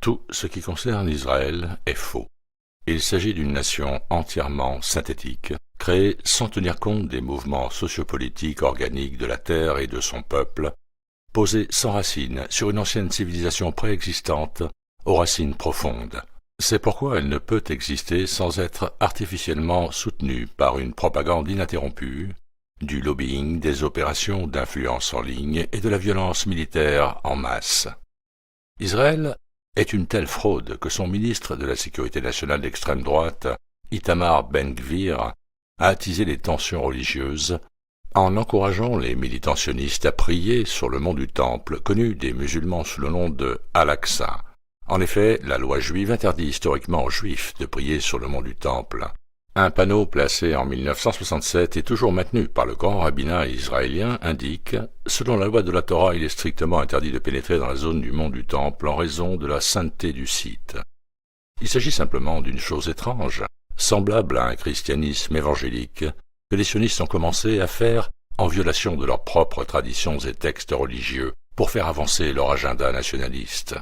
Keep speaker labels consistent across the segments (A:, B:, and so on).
A: Tout ce qui concerne Israël est faux. Il s'agit d'une nation entièrement synthétique, créée sans tenir compte des mouvements sociopolitiques organiques de la terre et de son peuple, posée sans racines sur une ancienne civilisation préexistante aux racines profondes. C'est pourquoi elle ne peut exister sans être artificiellement soutenue par une propagande ininterrompue, du lobbying, des opérations d'influence en ligne et de la violence militaire en masse. Israël est une telle fraude que son ministre de la Sécurité nationale d'extrême droite, Itamar Ben-Gvir, a attisé les tensions religieuses en encourageant les militants sionistes à prier sur le mont du Temple, connu des musulmans sous le nom de Al-Aqsa. En effet, la loi juive interdit historiquement aux juifs de prier sur le mont du Temple. Un panneau placé en 1967 et toujours maintenu par le grand rabbinat israélien indique « Selon la loi de la Torah, il est strictement interdit de pénétrer dans la zone du mont du Temple en raison de la sainteté du site. » Il s'agit simplement d'une chose étrange, semblable à un christianisme évangélique, que les sionistes ont commencé à faire en violation de leurs propres traditions et textes religieux pour faire avancer leur agenda nationaliste.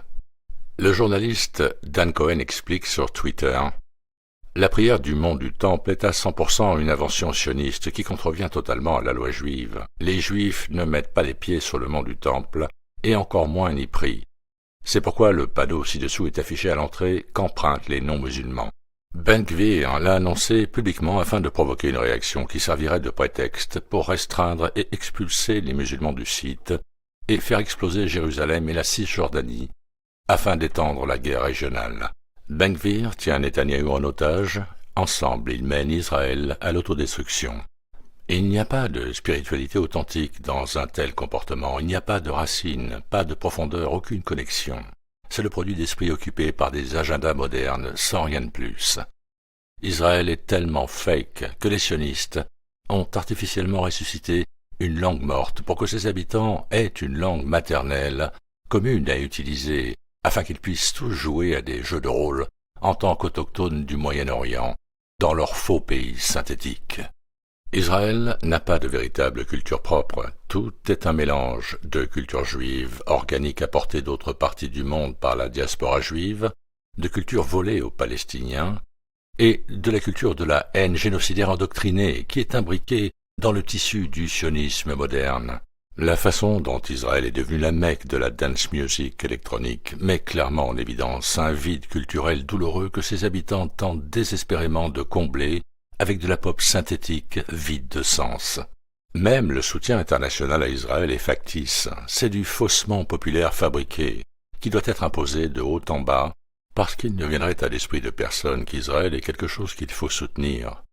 A: Le journaliste Dan Cohen explique sur Twitter « La prière du mont du Temple est à 100% une invention sioniste qui contrevient totalement à la loi juive. Les Juifs ne mettent pas les pieds sur le mont du Temple, et encore moins n'y prient. C'est pourquoi le panneau ci-dessous est affiché à l'entrée qu'empruntent les non-musulmans. » Ben-Gvir l'a annoncé publiquement afin de provoquer une réaction qui servirait de prétexte pour restreindre et expulser les musulmans du site et faire exploser Jérusalem et la Cisjordanie afin d'étendre la guerre régionale. Ben-Gvir tient Netanyahou en otage. Ensemble, ils mènent Israël à l'autodestruction. Il n'y a pas de spiritualité authentique dans un tel comportement. Il n'y a pas de racines, pas de profondeur, aucune connexion. C'est le produit d'esprits occupés par des agendas modernes, sans rien de plus. Israël est tellement fake que les sionistes ont artificiellement ressuscité une langue morte pour que ses habitants aient une langue maternelle commune à utiliser afin qu'ils puissent tous jouer à des jeux de rôle en tant qu'autochtones du Moyen-Orient, dans leur faux pays synthétique. Israël n'a pas de véritable culture propre, tout est un mélange de culture juive, organique apportée d'autres parties du monde par la diaspora juive, de culture volée aux Palestiniens, et de la culture de la haine génocidaire endoctrinée qui est imbriquée dans le tissu du sionisme moderne. La façon dont Israël est devenu la Mecque de la dance music électronique met clairement en évidence un vide culturel douloureux que ses habitants tentent désespérément de combler avec de la pop synthétique vide de sens. Même le soutien international à Israël est factice, c'est du faussement populaire fabriqué, qui doit être imposé de haut en bas, parce qu'il ne viendrait à l'esprit de personne qu'Israël est quelque chose qu'il faut soutenir.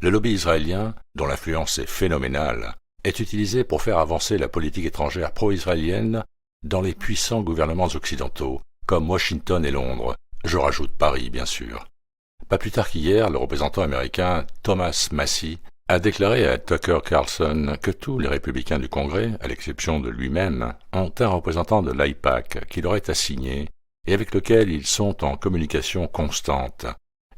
A: Le lobby israélien, dont l'influence est phénoménale, est utilisé pour faire avancer la politique étrangère pro-israélienne dans les puissants gouvernements occidentaux, comme Washington et Londres, je rajoute Paris bien sûr. Pas plus tard qu'hier, le représentant américain Thomas Massie a déclaré à Tucker Carlson que tous les républicains du Congrès, à l'exception de lui-même, ont un représentant de l'AIPAC qui leur est assigné et avec lequel ils sont en communication constante,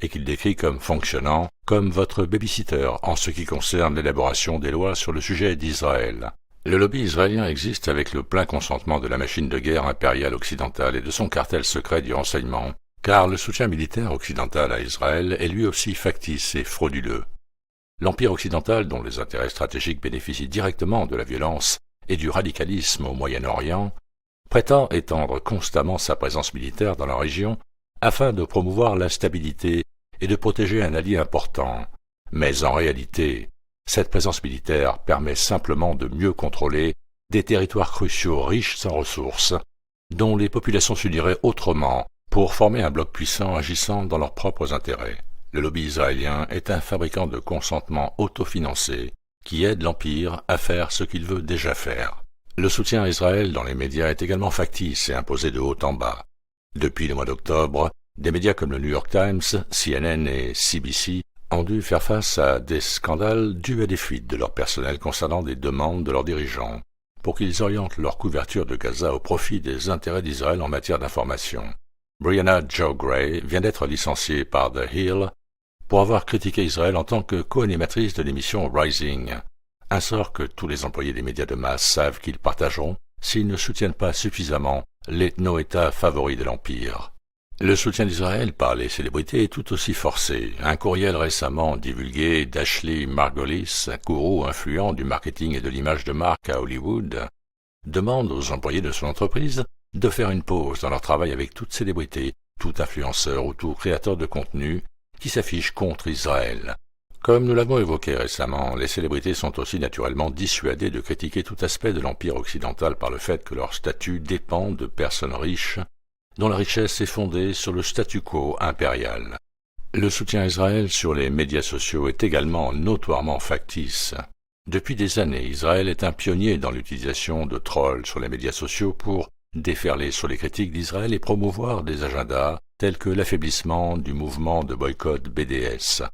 A: et qu'il décrit comme fonctionnant comme votre babysitter en ce qui concerne l'élaboration des lois sur le sujet d'Israël. Le lobby israélien existe avec le plein consentement de la machine de guerre impériale occidentale et de son cartel secret du renseignement, car le soutien militaire occidental à Israël est lui aussi factice et frauduleux. L'Empire occidental, dont les intérêts stratégiques bénéficient directement de la violence et du radicalisme au Moyen-Orient, prétend étendre constamment sa présence militaire dans la région afin de promouvoir la stabilité et de protéger un allié important. Mais en réalité, cette présence militaire permet simplement de mieux contrôler des territoires cruciaux riches en ressources, dont les populations s'uniraient autrement pour former un bloc puissant agissant dans leurs propres intérêts. Le lobby israélien est un fabricant de consentement autofinancé qui aide l'Empire à faire ce qu'il veut déjà faire. Le soutien à Israël dans les médias est également factice et imposé de haut en bas. Depuis le mois d'octobre, des médias comme le New York Times, CNN et CBC ont dû faire face à des scandales dus à des fuites de leur personnel concernant des demandes de leurs dirigeants pour qu'ils orientent leur couverture de Gaza au profit des intérêts d'Israël en matière d'information. Brianna Joe Gray vient d'être licenciée par The Hill pour avoir critiqué Israël en tant que co-animatrice de l'émission Rising, un sort que tous les employés des médias de masse savent qu'ils partageront s'ils ne soutiennent pas suffisamment l'ethno-État favori de l'Empire. Le soutien d'Israël par les célébrités est tout aussi forcé. Un courriel récemment divulgué d'Ashley Margolis, gourou influent du marketing et de l'image de marque à Hollywood, demande aux employés de son entreprise de faire une pause dans leur travail avec toute célébrité, tout influenceur ou tout créateur de contenu qui s'affiche contre Israël. Comme nous l'avons évoqué récemment, les célébrités sont aussi naturellement dissuadées de critiquer tout aspect de l'empire occidental par le fait que leur statut dépend de personnes riches, dont la richesse est fondée sur le statu quo impérial. Le soutien à Israël sur les médias sociaux est également notoirement factice. Depuis des années, Israël est un pionnier dans l'utilisation de trolls sur les médias sociaux pour déferler sur les critiques d'Israël et promouvoir des agendas tels que l'affaiblissement du mouvement de boycott BDS.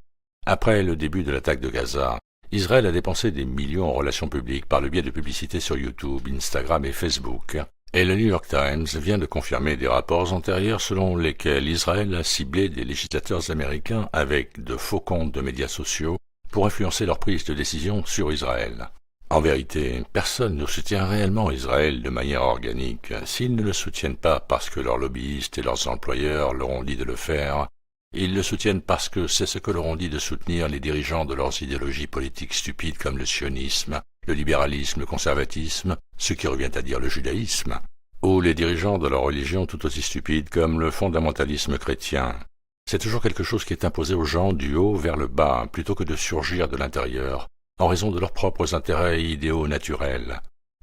A: Après le début de l'attaque de Gaza, Israël a dépensé des millions en relations publiques par le biais de publicités sur YouTube, Instagram et Facebook. Et le New York Times vient de confirmer des rapports antérieurs selon lesquels Israël a ciblé des législateurs américains avec de faux comptes de médias sociaux pour influencer leur prise de décision sur Israël. En vérité, personne ne soutient réellement Israël de manière organique. S'ils ne le soutiennent pas parce que leurs lobbyistes et leurs employeurs leur ont dit de le faire, ils le soutiennent parce que c'est ce que leur ont dit de soutenir les dirigeants de leurs idéologies politiques stupides comme le sionisme, le libéralisme, le conservatisme, ce qui revient à dire le judaïsme, ou les dirigeants de leur religion tout aussi stupides comme le fondamentalisme chrétien. C'est toujours quelque chose qui est imposé aux gens du haut vers le bas, plutôt que de surgir de l'intérieur, en raison de leurs propres intérêts et idéaux naturels.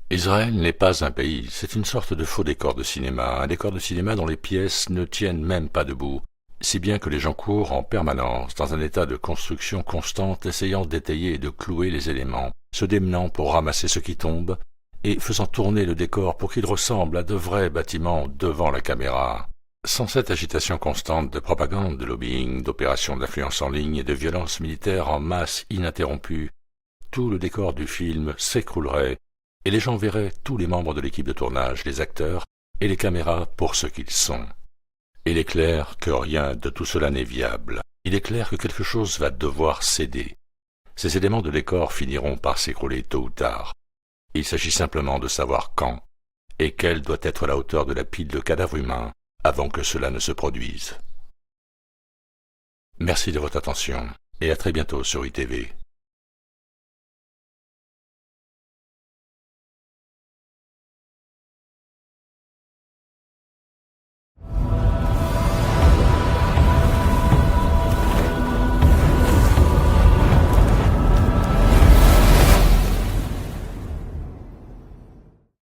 A: Israël n'est pas un pays, c'est une sorte de faux décor de cinéma, un décor de cinéma dont les pièces ne tiennent même pas debout, si bien que les gens courent en permanence dans un état de construction constante, essayant d'étayer et de clouer les éléments, se démenant pour ramasser ce qui tombe, et faisant tourner le décor pour qu'il ressemble à de vrais bâtiments devant la caméra. Sans cette agitation constante de propagande, de lobbying, d'opérations d'influence en ligne et de violences militaires en masse ininterrompues, tout le décor du film s'écroulerait, et les gens verraient tous les membres de l'équipe de tournage, les acteurs et les caméras pour ce qu'ils sont. Il est clair que rien de tout cela n'est viable. Il est clair que quelque chose va devoir céder. Ces éléments de décor finiront par s'écrouler tôt ou tard. Il s'agit simplement de savoir quand et quelle doit être la hauteur de la pile de cadavres humains avant que cela ne se produise. Merci de votre attention et à très bientôt sur ITV.